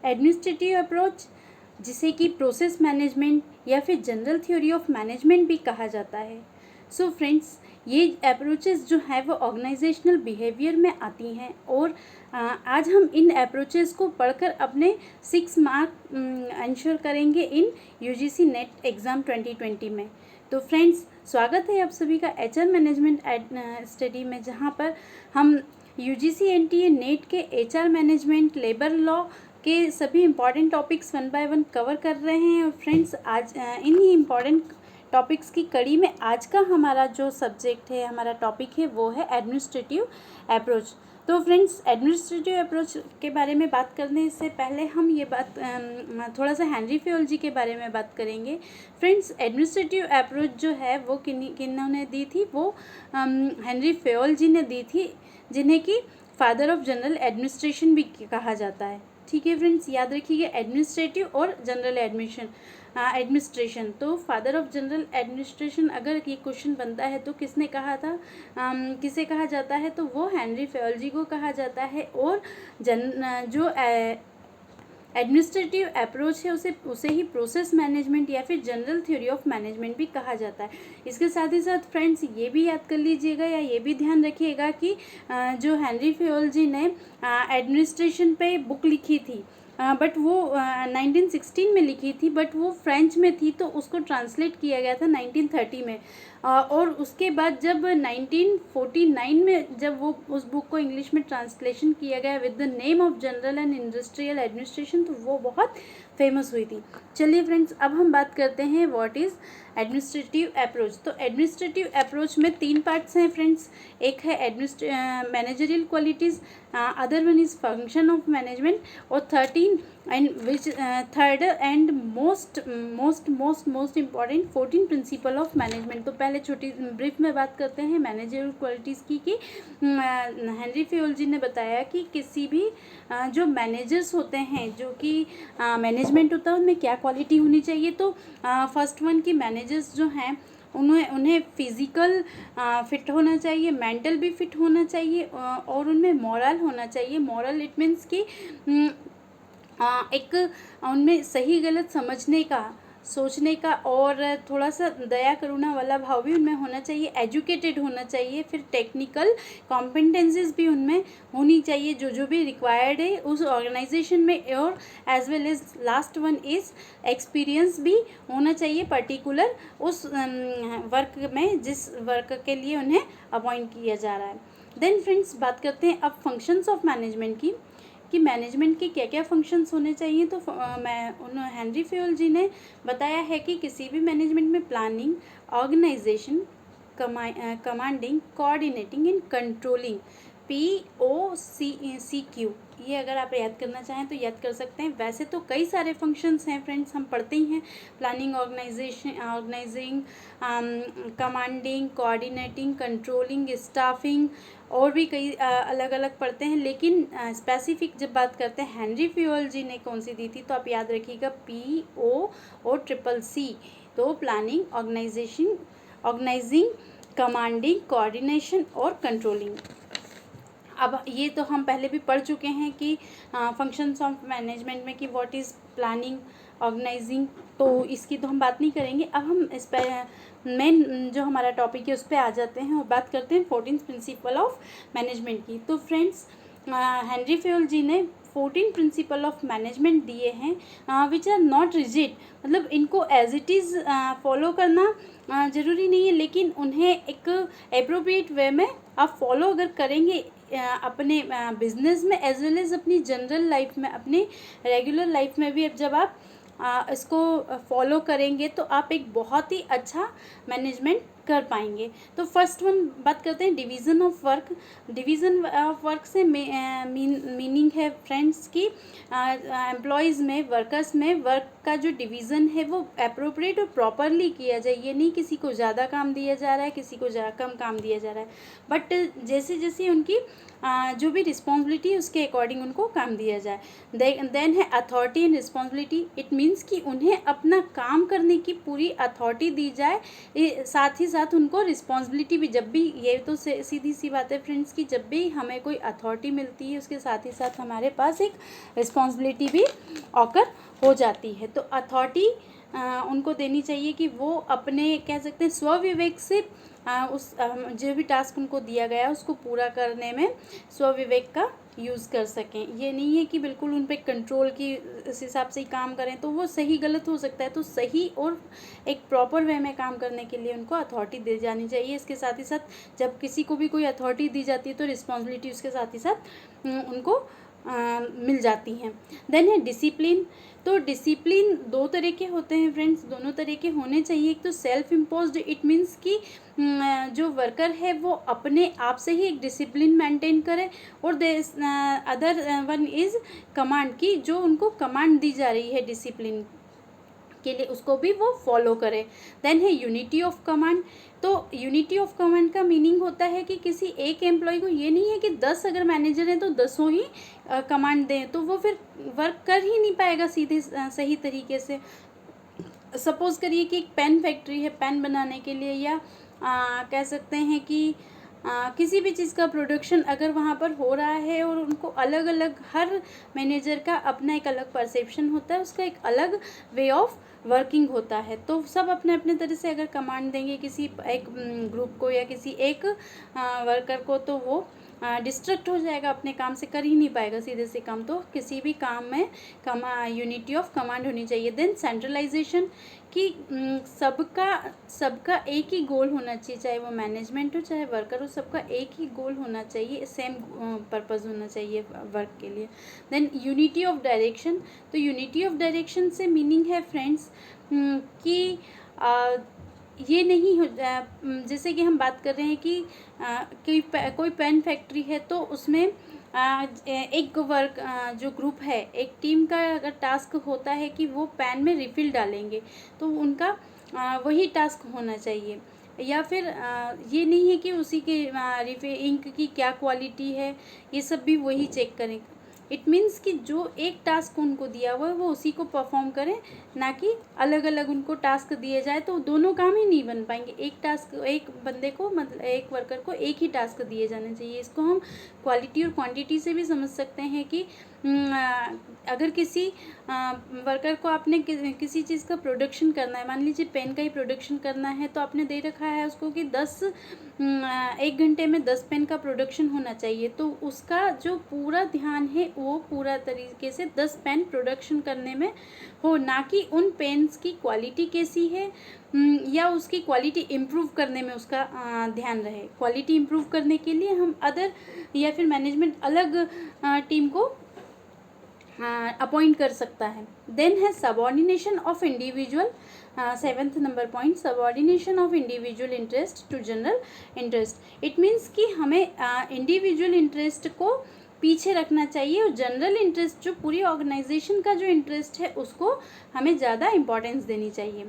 Administrative approach, जिसे कि process management या फिर जनरल थ्योरी ऑफ मैनेजमेंट भी कहा जाता है। सो फ्रेंड्स, ये अप्रोचेस जो है वो ऑर्गेनाइजेशनल बिहेवियर में आती हैं और आज हम इन अप्रोचेस को पढ़कर अपने 6 मार्क इंश्योर करेंगे इन यूजीसी नेट एग्ज़ाम 2020 में। तो फ्रेंड्स, स्वागत है आप सभी का एचआर मैनेजमेंट स्टडी में, जहाँ पर हम यूजीसी एनटीए नेट के एचआर मैनेजमेंट, लेबर लॉ के सभी इम्पॉर्टेंट टॉपिक्स 1 बाय 1 कवर कर रहे हैं। और फ्रेंड्स, आज इन्हीं इम्पॉर्टेंट टॉपिक्स की कड़ी में आज का हमारा जो सब्जेक्ट है, हमारा टॉपिक है, वो है एडमिनिस्ट्रेटिव अप्रोच। तो फ्रेंड्स, एडमिनिस्ट्रेटिव अप्रोच के बारे में बात करने से पहले हम ये बात थोड़ा सा हेनरी फेयोल जी के बारे में बात करेंगे। फ्रेंड्स, एडमिनिस्ट्रेटिव अप्रोच जो है वो किन्होंने दी थी, वो हेनरी फेयोल जी ने दी थी, जिन्हें कि फादर ऑफ जनरल एडमिनिस्ट्रेशन भी कहा जाता है। ठीक है फ्रेंड्स, याद रखिएगा, एडमिनिस्ट्रेटिव और जनरल एडमिनिस्ट्रेशन। तो फादर ऑफ जनरल एडमिनिस्ट्रेशन अगर ये क्वेश्चन बनता है तो किसने कहा था, किसे कहा जाता है, तो वो हेनरी फेयोल जी को कहा जाता है। और जो एडमिनिस्ट्रेटिव अप्रोच है उसे ही प्रोसेस मैनेजमेंट या फिर जनरल थ्योरी ऑफ मैनेजमेंट भी कहा जाता है। इसके साथ ही साथ फ्रेंड्स, ये भी याद कर लीजिएगा या ये भी ध्यान रखिएगा कि जो हेनरी फेयोल जी ने एडमिनिस्ट्रेशन पे बुक लिखी थी, बट वो 1916 में लिखी थी, बट वो फ्रेंच में थी, तो उसको ट्रांसलेट किया गया था 1930 में। और उसके बाद जब 1949 में जब वो उस बुक को इंग्लिश में ट्रांसलेशन किया गया with the name of general and industrial administration, तो वो बहुत फेमस हुई थी। चलिए फ्रेंड्स, अब हम बात करते हैं व्हाट इज़ एडमिनिस्ट्रेटिव अप्रोच। तो एडमिनिस्ट्रेटिव अप्रोच में 3 पार्ट्स हैं फ्रेंड्स। एक है managerial qualities, other one is function of management, और third and most important 14 principle of management. तो पहले छोटी ब्रीफ में बात करते हैं मैनेजरियल क्वालिटीज़ की, कि हेनरी फेयोल जी ने बताया कि किसी भी जो मैनेजर्स होते हैं, जो कि मैनेजमेंट होता है, उनमें क्या क्वालिटी होनी चाहिए। तो फर्स्ट वन की मैनेजर्स जो हैं उन्हें फिज़िकल फिट होना चाहिए, मेंटल भी फिट होना चाहिए, और उनमें मॉरल होना चाहिए। मॉरल इट मीन्स कि एक उनमें सही गलत समझने का, सोचने का, और थोड़ा सा दया करुणा वाला भाव भी उनमें होना चाहिए। एजुकेटेड होना चाहिए, फिर टेक्निकल कॉम्पिटेंसीज भी उनमें होनी चाहिए, जो भी रिक्वायर्ड है उस ऑर्गेनाइजेशन में। और as well as last one is experience भी होना चाहिए पर्टिकुलर उस वर्क में, जिस वर्क के लिए उन्हें अपॉइंट किया जा रहा है। देन फ्रेंड्स, बात करते हैं अब फंक्शंस ऑफ मैनेजमेंट की, कि मैनेजमेंट के क्या क्या फंक्शंस होने चाहिए। तो हेनरी फेयोल जी ने बताया है कि किसी भी मैनेजमेंट में planning, organisation, commanding, coordinating and controlling, POCQ, ये अगर आप याद करना चाहें तो याद कर सकते हैं। वैसे तो कई सारे फंक्शंस हैं फ्रेंड्स, हम पढ़ते ही हैं, planning, organising, commanding, coordinating, controlling, staffing, और भी कई अलग अलग पढ़ते हैं। लेकिन स्पेसिफिक जब बात करते हैं हेनरी फेयोल जी ने कौन सी दी थी, तो आप याद रखिएगा PO और CCC। तो प्लानिंग, ऑर्गेनाइजिंग, कमांडिंग, कोऑर्डिनेशन और कंट्रोलिंग। अब ये तो हम पहले भी पढ़ चुके हैं कि फंक्शंस ऑफ मैनेजमेंट में कि व्हाट इज़ प्लानिंग, ऑर्गेनाइजिंग, तो इसकी तो हम बात नहीं करेंगे। अब हम इस पर मेन जो हमारा टॉपिक है उस पर आ जाते हैं और बात करते हैं 14 प्रिंसिपल ऑफ मैनेजमेंट की। तो फ्रेंड्स, हेनरी फेयोल जी ने 14 प्रिंसिपल ऑफ मैनेजमेंट दिए हैं, विच आर नॉट रिजिड, मतलब इनको एज इट इज़ फॉलो करना ज़रूरी नहीं है, लेकिन उन्हें एक एप्रोप्रिएट वे में आप फॉलो अगर करेंगे अपने बिजनेस में एज वेल एज अपनी जनरल लाइफ में, अपनी रेगुलर लाइफ में भी, अब जब आप इसको फॉलो करेंगे तो आप एक बहुत ही अच्छा मैनेजमेंट कर पाएंगे। तो फर्स्ट वन बात करते हैं division of work. Division of work से मीनिंग है फ्रेंड्स की एम्प्लॉयज़ में, वर्कर्स में वर्क का जो डिवीज़न है वो अप्रोप्रिएट और प्रॉपरली किया जाए। ये नहीं किसी को ज़्यादा काम दिया जा रहा है, किसी को कम काम दिया जा रहा है, बट जैसे जैसे उनकी जो भी रिस्पॉन्सिबिलिटी है उसके अकॉर्डिंग उनको काम दिया जाए। देन है authority and responsibility. It means कि उन्हें अपना काम करने की पूरी अथॉरिटी दी जाए, साथ ही साथ उनको रिस्पॉन्सिबिलिटी भी, जब भी, ये तो सीधी सी बात है फ्रेंड्स कि जब भी हमें कोई अथॉरिटी मिलती है उसके साथ ही साथ हमारे पास एक रिस्पॉन्सिबिलिटी भी ऑकर हो जाती है। तो अथॉरिटी उनको देनी चाहिए कि वो अपने, कह सकते हैं, स्वविवेक से उस जो भी टास्क उनको दिया गया है उसको पूरा करने में स्वविवेक का यूज़ कर सकें। ये नहीं है कि बिल्कुल उन पे कंट्रोल की इस हिसाब से ही काम करें, तो वो सही गलत हो सकता है। तो सही और एक प्रॉपर वे में काम करने के लिए उनको अथॉरिटी दी जानी चाहिए। इसके साथ ही साथ जब किसी को भी कोई अथॉरिटी दी जाती है तो रिस्पॉन्सिबिलिटी उसके साथ ही साथ उनको मिल जाती हैं। देन है डिसिप्लिन। तो डिसिप्लिन दो तरह के होते हैं फ्रेंड्स, दोनों तरह के होने चाहिए। एक तो सेल्फ इम्पोज्ड, इट मीन्स कि जो वर्कर है वो अपने आप से ही एक डिसिप्लिन मेंटेन करे, और अदर वन इज़ कमांड, की जो उनको कमांड दी जा रही है डिसिप्लिन के लिए उसको भी वो फॉलो करे। देन है यूनिटी ऑफ कमांड। तो यूनिटी ऑफ कमांड का मीनिंग होता है कि किसी एक एम्प्लॉय को, ये नहीं है कि 10 अगर मैनेजर हैं तो 10 ही कमांड दें, तो वो फिर वर्क कर ही नहीं पाएगा सीधे सही तरीके से। सपोज़ करिए कि एक पेन फैक्ट्री है, पेन बनाने के लिए, या कह सकते हैं कि किसी भी चीज़ का प्रोडक्शन अगर वहाँ पर हो रहा है और उनको अलग अलग, हर मैनेजर का अपना एक अलग परसेप्शन होता है, उसका एक अलग वे ऑफ वर्किंग होता है, तो सब अपने अपने तरह से अगर कमांड देंगे किसी एक ग्रुप को या किसी एक वर्कर को, तो वो डिस्ट्रैक्ट हो जाएगा, अपने काम से कर ही नहीं पाएगा सीधे से काम। तो किसी भी काम में यूनिटी ऑफ कमांड होनी चाहिए। देन सेंट्रलाइजेशन, कि सबका एक ही गोल होना चाहिए, चाहे वो मैनेजमेंट हो चाहे वर्कर हो, सबका एक ही गोल होना चाहिए, सेम पर्पस होना चाहिए वर्क के लिए। Than unity of direction. तो यूनिटी ऑफ डायरेक्शन से मीनिंग है फ्रेंड्स कि ये नहीं हो, जैसे कि हम बात कर रहे हैं कि कोई पेन फैक्ट्री है तो उसमें एक वर्क जो ग्रुप है, एक टीम का अगर टास्क होता है कि वो पेन में रिफ़िल डालेंगे, तो उनका वही टास्क होना चाहिए। या फिर ये नहीं है कि उसी के इंक की क्या क्वालिटी है, ये सब भी वही चेक करें। इट मीन्स कि जो एक टास्क उनको दिया हुआ है वो उसी को परफॉर्म करें, ना कि अलग अलग उनको टास्क दिए जाए, तो दोनों काम ही नहीं बन पाएंगे। एक टास्क, एक बंदे को, मतलब एक वर्कर को एक ही टास्क दिए जाने चाहिए। इसको हम क्वालिटी और क्वांटिटी से भी समझ सकते हैं कि अगर किसी वर्कर को आपने किसी चीज़ का प्रोडक्शन करना है, मान लीजिए पेन का ही प्रोडक्शन करना है, तो आपने दे रखा है उसको कि 1 घंटे में 10 पेन का प्रोडक्शन होना चाहिए, तो उसका जो पूरा ध्यान है वो पूरा तरीके से 10 पेन प्रोडक्शन करने में हो, ना कि उन पेन्स की क्वालिटी कैसी है या उसकी क्वालिटी इम्प्रूव करने में उसका ध्यान रहे। क्वालिटी इम्प्रूव करने के लिए हम अदर या फिर मैनेजमेंट अलग टीम को अपॉइंट कर सकता है। देन है subordination of individual, 7th number point, subordination of individual interest to general interest. It means कि हमें इंडिविजुअल इंटरेस्ट को पीछे रखना चाहिए और जनरल इंटरेस्ट, जो पूरी ऑर्गेनाइजेशन का जो इंटरेस्ट है, उसको हमें ज़्यादा इम्पोर्टेंस देनी चाहिए।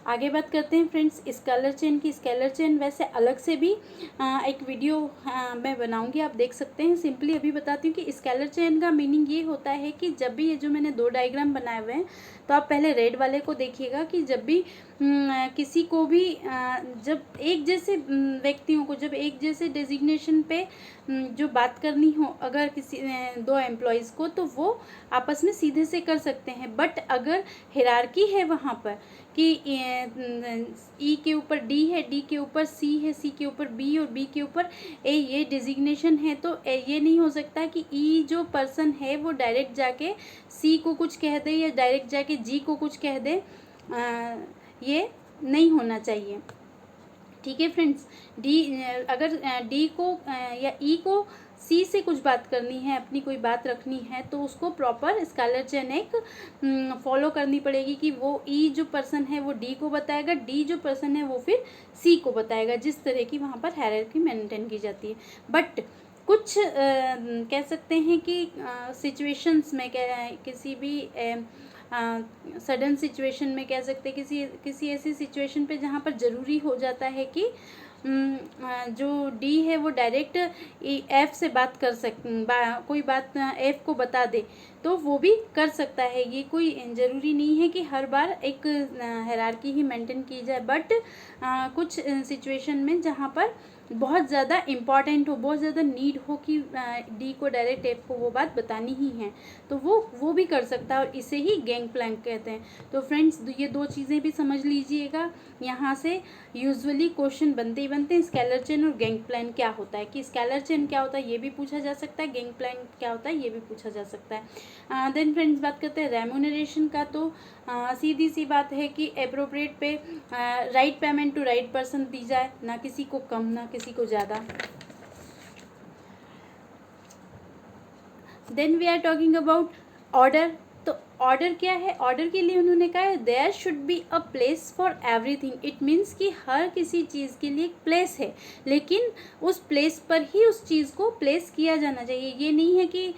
आगे बात करते हैं फ्रेंड्स स्केलर चेन की। स्केलर चेन वैसे अलग से भी एक वीडियो मैं बनाऊंगी, आप देख सकते हैं। सिंपली अभी बताती हूँ कि स्केलर चेन का मीनिंग ये होता है कि जब भी, ये जो मैंने 2 डायग्राम बनाए हुए हैं, तो आप पहले रेड वाले को देखिएगा कि जब भी किसी को भी जब एक जैसे व्यक्तियों को, जब एक जैसे डेजिग्नेशन पे जो बात करनी हो अगर किसी 2 एम्प्लॉयज़ को, तो वो आपस में सीधे से कर सकते हैं। बट अगर हिरार्की है वहाँ पर कि ई के ऊपर डी है, डी के ऊपर सी है, सी के ऊपर बी और बी के ऊपर ए, ये डेजिग्नेशन है, तो ये नहीं हो सकता कि ई जो पर्सन है वो डायरेक्ट जाके सी को कुछ कह दे या डायरेक्ट जाके जी को कुछ कह दे, ये नहीं होना चाहिए। ठीक है फ्रेंड्स, अगर डी को या ई को सी से कुछ बात करनी है, अपनी कोई बात रखनी है, तो उसको प्रॉपर स्केलर चेन एक फॉलो करनी पड़ेगी कि वो ई जो पर्सन है वो डी को बताएगा, डी जो पर्सन है वो फिर सी को बताएगा, जिस तरह की वहाँ पर हायरार्की मेंटेन की जाती है। बट कुछ कह सकते हैं कि सिचुएशंस में किसी भी सडन सिचुएशन में, कह सकते हैं किसी ऐसी सिचुएशन पे जहाँ पर ज़रूरी हो जाता है कि जो डी है वो डायरेक्ट एफ से बात कर कोई बात एफ को बता दे तो वो भी कर सकता है। ये कोई ज़रूरी नहीं है कि हर बार एक हायरार्की ही मेंटेन की जाए, बट कुछ सिचुएशन में जहाँ पर बहुत ज़्यादा इम्पॉर्टेंट हो, बहुत ज़्यादा नीड हो कि डी को डायरेक्ट एफ को वो बात बतानी ही है, तो वो भी कर सकता है, और इसे ही गैंग प्लैंक कहते हैं। तो फ्रेंड्स ये दो चीज़ें भी समझ लीजिएगा। यहाँ से यूजुअली क्वेश्चन बनते ही बनते हैं, स्केलर चेन और गैंग प्लैंक क्या होता है, कि स्केलर चेन क्या होता है ये भी पूछा जा सकता है, गैंग प्लैंक क्या होता है ये भी पूछा जा सकता है। देन फ्रेंड्स बात करते हैं रेम्यूनरेशन का। तो सीधी सी बात है कि अप्रोप्रिएट पे right payment to right person दी जाए, ना किसी को कम ना किसी को ज़्यादा। Then we are talking about order. तो ऑर्डर क्या है, ऑर्डर के लिए उन्होंने कहा है there should be a place for everything. It means कि हर किसी चीज़ के लिए एक प्लेस है, लेकिन उस प्लेस पर ही उस चीज़ को प्लेस किया जाना चाहिए। ये नहीं है कि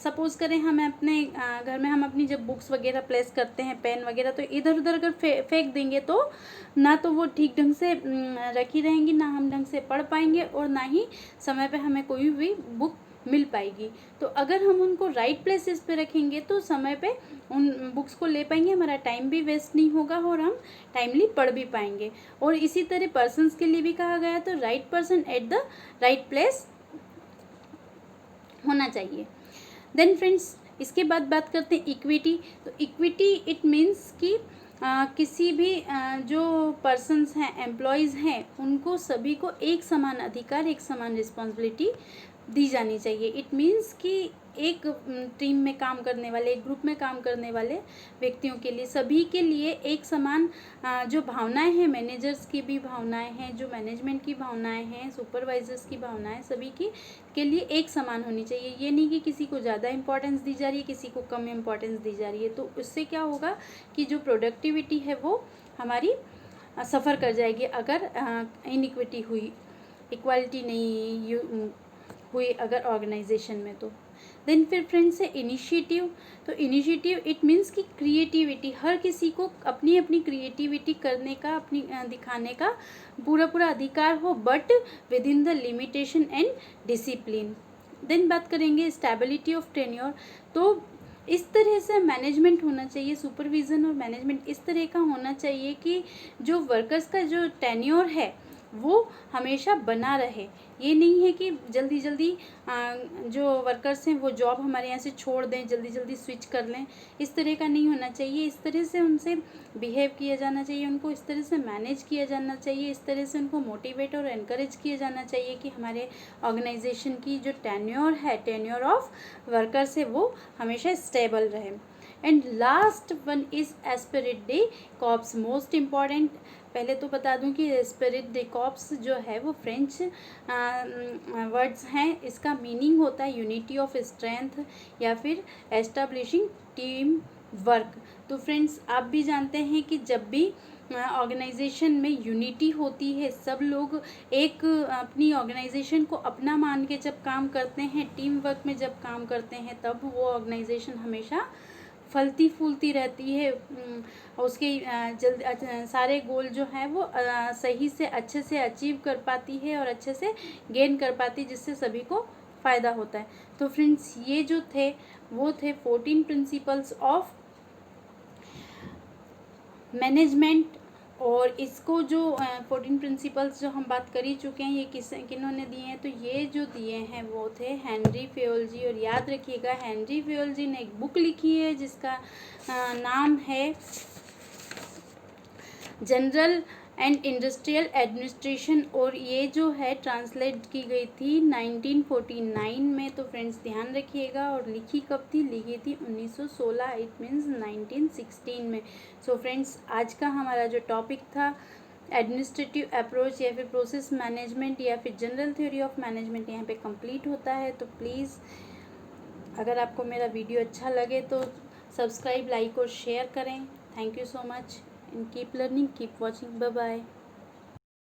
सपोज़ करें हम अपने घर में हम अपनी जब बुक्स वगैरह प्लेस करते हैं, पेन वगैरह, तो इधर उधर अगर फेंक देंगे तो ना तो वो ठीक ढंग से रखी रहेंगी, ना हम ढंग से पढ़ पाएंगे, और ना ही समय पे हमें कोई भी बुक मिल पाएगी। तो अगर हम उनको राइट प्लेसेस पे रखेंगे तो समय पे उन बुक्स को ले पाएंगे, हमारा टाइम भी वेस्ट नहीं होगा और हम टाइमली पढ़ भी पाएंगे। और इसी तरह पर्सन्स के लिए भी कहा गया, तो right person at the right place होना चाहिए। देन फ्रेंड्स इसके बाद बात करते हैं इक्विटी। तो इक्विटी इट मीन्स कि किसी भी जो पर्सन्स हैं, एम्प्लॉयज़ हैं, उनको सभी को एक समान अधिकार, एक समान रिस्पॉन्सिबिलिटी दी जानी चाहिए। इट मीन्स कि एक टीम में काम करने वाले, एक ग्रुप में काम करने वाले व्यक्तियों के लिए, सभी के लिए एक समान जो भावनाएं हैं, मैनेजर्स की भी भावनाएं हैं, जो मैनेजमेंट की भावनाएं हैं, सुपरवाइजर्स की भावनाएं, सभी की के लिए एक समान होनी चाहिए। ये नहीं कि किसी को ज़्यादा इंपॉर्टेंस दी जा रही है, किसी को कम इंपॉर्टेंस दी जा रही है। तो उससे क्या होगा कि जो प्रोडक्टिविटी है वो हमारी सफ़र कर जाएगी, अगर इनइक्विटी हुई, इक्वालिटी नहीं हुई अगर ऑर्गेनाइजेशन में। तो देन फिर फ्रेंड्स है इनिशिएटिव। तो इनिशिएटिव इट मीन्स कि क्रिएटिविटी, हर किसी को अपनी अपनी क्रिएटिविटी करने का, अपनी दिखाने का पूरा अधिकार हो, but within the limitation and discipline. Then बात करेंगे स्टेबिलिटी ऑफ टेन्योर। तो इस तरह से मैनेजमेंट होना चाहिए, सुपरविज़न और मैनेजमेंट इस तरह का होना चाहिए कि जो वर्कर्स का जो टेन्योर है वो हमेशा बना रहे। ये नहीं है कि जल्दी जल्दी जो वर्कर्स हैं वो जॉब हमारे यहाँ से छोड़ दें, जल्दी जल्दी स्विच कर लें, इस तरह का नहीं होना चाहिए। इस तरह से उनसे बिहेव किया जाना चाहिए, उनको इस तरह से मैनेज किया जाना चाहिए, इस तरह से उनको मोटिवेट और एनकरेज किया जाना चाहिए कि हमारे ऑर्गेनाइजेशन की जो टेन्योर है, टेन्योर ऑफ वर्कर्स है, वो हमेशा स्टेबल रहे। And last one is Spirit day corps, most important. पहले तो बता दूं कि एस्पिरिट डे कॉर्प्स जो है वो फ्रेंच वर्ड्स हैं। इसका मीनिंग होता है यूनिटी ऑफ स्ट्रेंथ या फिर एस्टेब्लिशिंग टीम वर्क। तो फ्रेंड्स आप भी जानते हैं कि जब भी ऑर्गेनाइजेशन में यूनिटी होती है, सब लोग एक अपनी ऑर्गेनाइजेशन को अपना मान के जब काम करते हैं, टीम वर्क में जब काम करते हैं, तब वो ऑर्गेनाइजेशन हमेशा फलती फूलती रहती है। उसके सारे गोल जो हैं वो सही से अच्छे से अचीव कर पाती है और अच्छे से गेन कर पाती है, जिससे सभी को फ़ायदा होता है। तो फ्रेंड्स ये जो थे वो थे 14 प्रिंसिपल्स ऑफ मैनेजमेंट। और इसको जो 14 प्रिंसिपल्स जो हम बात कर ही चुके हैं, ये किन्होंने दिए हैं, तो ये जो दिए हैं वो थे हेनरी फेयोल जी। और याद रखिएगा हेनरी फेयोल जी ने एक बुक लिखी है जिसका नाम है जनरल एंड इंडस्ट्रियल एडमिनिस्ट्रेशन, और ये जो है ट्रांसलेट की गई थी 1949 में। तो फ्रेंड्स ध्यान रखिएगा। और लिखी कब थी, लिखी थी 1916, इट मीन्स 1916 में। सो फ्रेंड्स आज का हमारा जो टॉपिक था एडमिनिस्ट्रेटिव अप्रोच या फिर प्रोसेस मैनेजमेंट या फिर जनरल थ्योरी ऑफ मैनेजमेंट, यहाँ पे कंप्लीट होता है। तो प्लीज़ अगर आपको मेरा वीडियो अच्छा लगे तो सब्सक्राइब, लाइक और शेयर करें। Thank you so much and keep learning, keep watching. Bye bye.